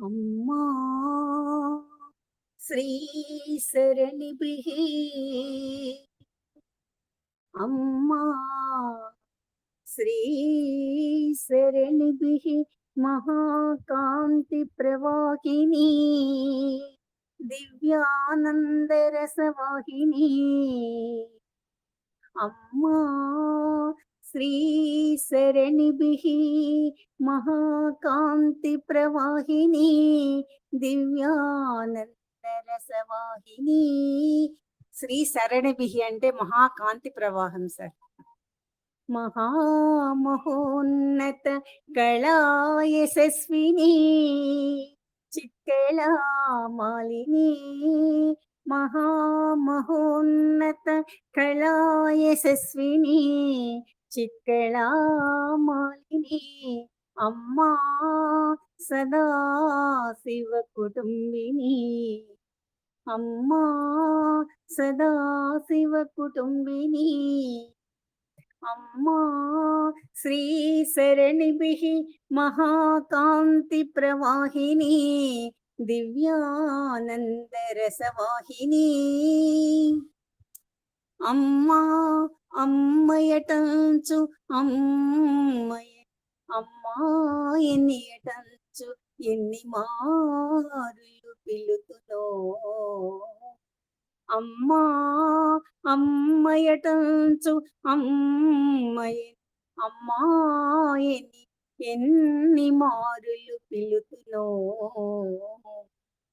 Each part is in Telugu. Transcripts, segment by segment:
అమ్మా శ్రీశరణిభిః అమ్మా శ్రీశరణిభిః మహాకాంతి ప్రవాహిని దివ్యానందరసవాహిని అమ్మా శ్రీశరణిభిః మహాకాంతి ప్రవాహిని దివ్యానందరసవాహిని. శ్రీ శరణిభిః అంటే మహాకాంతి ప్రవాహం సార్. మహామహోన్నత కళాయశస్విని చిత్కళామాలిని మహామహోన్నత కళాయశస్విని చిత్కళామాలిని అమ్మా సదాశివ కుటుంబిని అమ్మా సదాశివ కుటుంబిని అమ్మా శ్రీశరణిభిః మహాకాంతి ప్రవాహిని దివ్యానందరసవాహిని అమ్మా అమ్మయటంచు అమ్మయ అమ్మాయనియటంచు ఎన్ని మారులు పిలుతునో అమ్మా అమ్మయటంచు అమ్మయ అమ్మాయని ఎన్ని మారులు పిలుతునో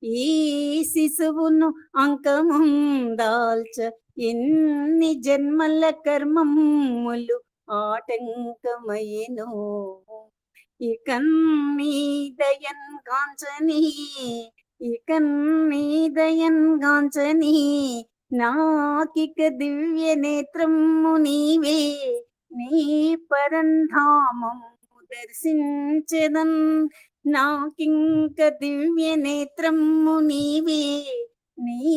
ఈ శిశువును అంకమం దాల్చ ఎన్ని జన్మల కర్మములు ఆటంకమయ్యెనో ఇకన్నీదయన్ కాంచని ఇకన్నీదయన్ కాంచని నాకిక దివ్య నేత్రము నీవే నీ పరంధామము దర్శించెదన్ నాకింక దివ్య నేత్రము నీవే నీ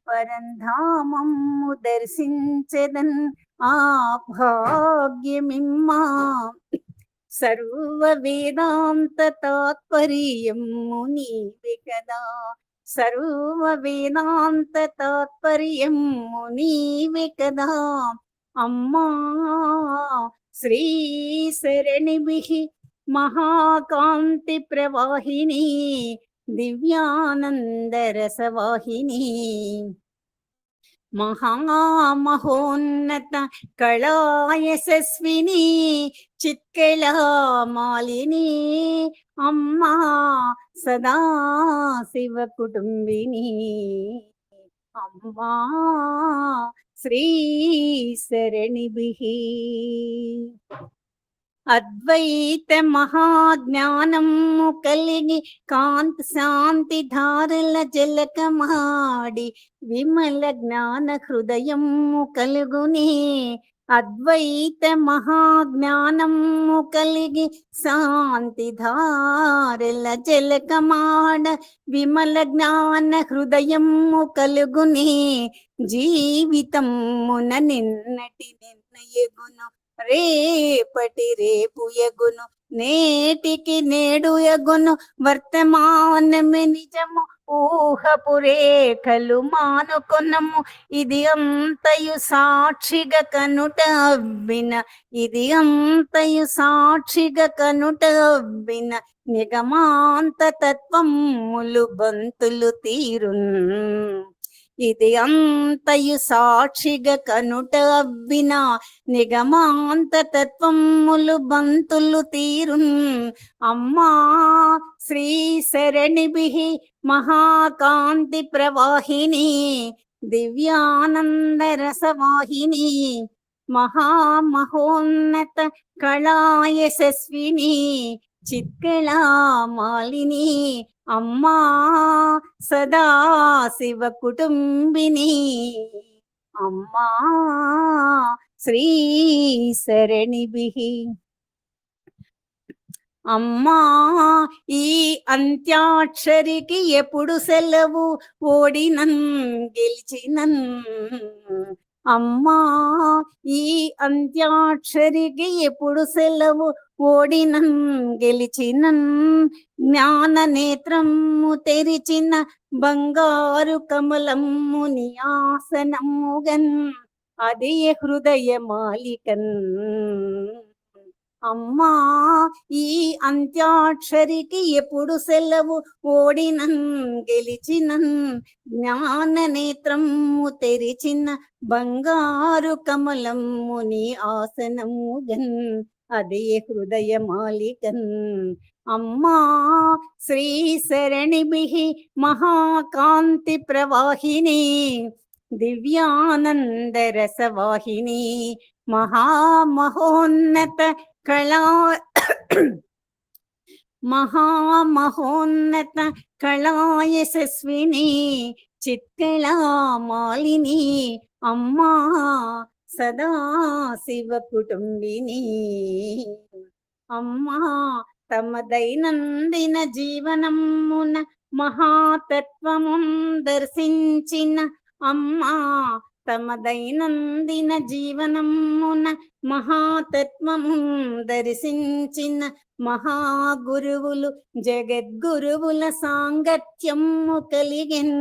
పరంధామము దర్శించెదన్ ఆ భాగ్యమిమ్మా సర్వ వేదాంత తాత్పర్యము నీవే కదా సర్వ వేదాంత తాత్పర్యము నీవే కదా అమ్మా శ్రీశరణిభిః మహాకాంతి ప్రవాహిని దివ్యానందరసవాహిని మహామహోన్నత కళాయశస్విని చిత్కళామాలిని అమ్మా సదాశివ కుటుంబిని అమ్మా శ్రీశరణిభిః అద్వైత మహాజ్ఞానము కలిగి కాంతి శాంతి ధారల జలకమాడి విమల జ్ఞాన హృదయము కలుగునే అద్వైత మహాజ్ఞానము కలిగి శాంతి ధారల జలకమాడ విమల జ్ఞాన హృదయము కలుగునే జీవితమున నిన్నటి నిర్ణయగును రేపటి రేపు యగును నేటికి నేడు యగును వర్తమానమే నిజము ఊహపు రేఖలు మానుకొనము ఇది అంతయు సాక్షిగా కనుట అవ్విన ఇది అంతయు సాక్షిగా కనుట అవ్విన నిగమాంత తత్వములు బంతులు తీరున్ ఇది అంతయు సాక్షిగా కనుట అవ్విన నిగమాంత తత్వములు బంతులు తీరున్ అమ్మా శ్రీశరణిభిః మహాకాంతి ప్రవాహిని దివ్యానందరసవాహిని మహామహోన్నత కళాయశస్విని చిత్కళామాలిని అమ్మా సదాశివ కుటుంబిని అమ్మా శ్రీశరణిభిః అమ్మా ఈ అంత్యాక్షరికి ఎప్పుడు సెలవు ఓడినన్ గెలిచినన్ అమ్మా ఈ అంత్యాక్షరికి ఎప్పుడు సెలవు ఓడినన్ గెలిచినన్ జ్ఞాన నేత్రము తెరిచిన బంగారు కమలము నీ ఆసనముగన్ అది హృదయ మాలికన్. అమ్మా ఈ అంత్యాక్షరికి ఎప్పుడు సెలవు, ఓడినన్ గెలిచినన్ జ్ఞాన నేత్రము తెరిచిన బంగారు కమలము నీ ఆసనముగన్ అదే హృదయ మాలికన్. అమ్మా శ్రీ సరణిభిః మహాకాంతి ప్రవాహిని దివ్యానంద రసవాహిని మహామహోన్నత కళా మహామహోన్నత కళాయశస్విని చిత్కళామాలిని అమ్మా సదా శివ కుటుంబిని. అమ్మా తమ దైనందిన జీవనమున మహాతత్వమున్ దర్శించిన అమ్మా తమ దైనందిన జీవనమున మహాతత్వము దర్శించిన మహాగురువులు జగద్గురువుల సాంగత్యము కలిగెన్.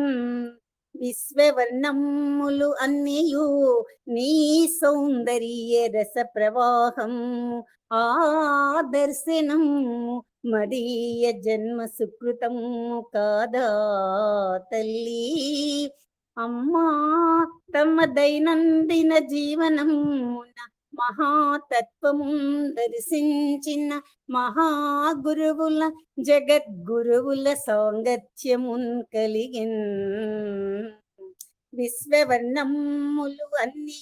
విశ్వవర్ణములు అన్నియు నీ సౌందర్య రస ప్రవాహము ఆ దర్శనము మదీయ జన్మ సుకృతము కాదా తల్లి. అమ్మా తమ దైనందిన జీవనమున మహాతత్వము దర్శించిన మహాగురువుల జగద్గురువుల సాంగత్యమున్ కలిగెన్. విశ్వవర్ణములు అన్ని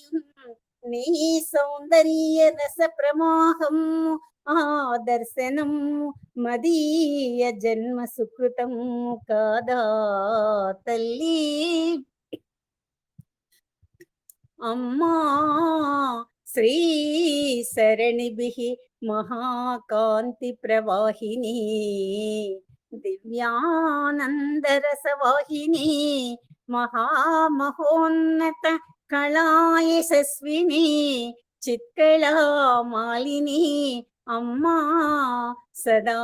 నీ సౌందర్య రస ప్రవాహము ఆ దర్శనము మదీయ జన్మ సుకృతము కాదా తల్లి. అమ్మా శ్రీ సరణిభిః మహాకాంతి ప్రవాహిని దివ్యానంద రసవాహిని మహామహోన్నత కళాయశస్విని చిత్కళామాలిని అమ్మా సదా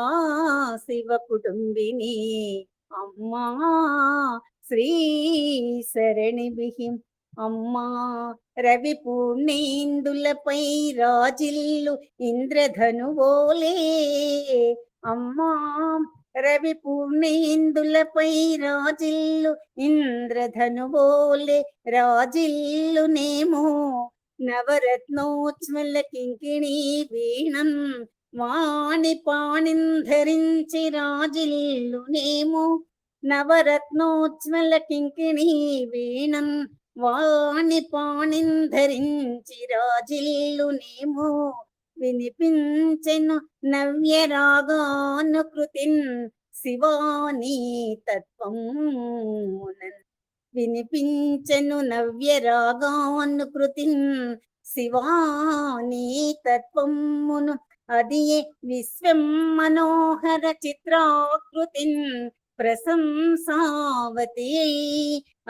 శివ కుటుంబిని. అమ్మా శ్రీ సరణిభిః అమ్మా రవి పూర్ణేందులపై రాజిల్లు ఇంద్రధనువోలే అమ్మా రవి పూర్ణేందులపై రాజిల్లు ఇంద్రధనువోలే రాజిల్లునేమో నవరత్నోజ్వల కింకిణీ వీణం వాణి పాణింధరించి రాజిల్లునేమో నవరత్నోజ్వల కింకిణీ వీణం వాణి పాణింధరించి రాజిల్లునేమో వినిపించెను నవ్య రాగానుకృతిన్ శివాని తత్వమునన్. వినిపించెను నవ్య రాగానుకృతిన్ శివాని తత్వమును అది విశ్వం మనోహర చిత్రాకృతిన్ ప్రశంసావతి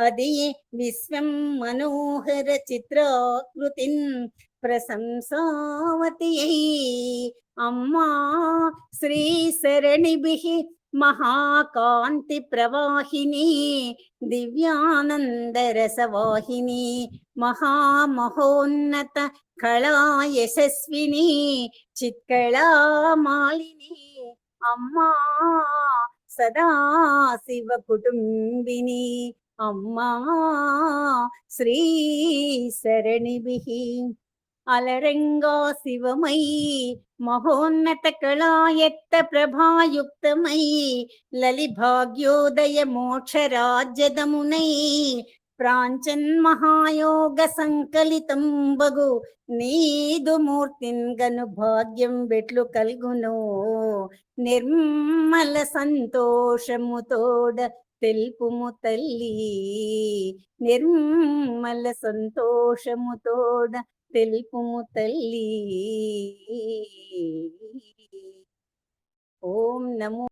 అది విశ్వం మనోహర చిత్రాకృతిన్ ప్రశంసావతి. అమ్మా శ్రీ సరణిభిః మహాకాంతి ప్రవాహిని దివ్యానంద రసవాహిని మహామహోన్నత కళాయశస్విని చిత్కళామాలిని అమ్మా సదా శివ కుటుంబిని. అమ్మా శ్రీ సరణిభిః అలరంగా శివమై మహోన్నత కళాయత్త ప్రభాయుక్తమై లలి భాగ్యోదయ మోక్ష రాజ్యదమునై ప్రాంచన్ మహాయోగ సంకలితం బగు నీదు మూర్తిన్ గను భాగ్యం బెట్లు కల్గునో నిర్మల సంతోషముతోడ తెలుపుము తల్లి నిర్మల సంతోషముతోడ తెలుపుము తల్లి. ఓం నమో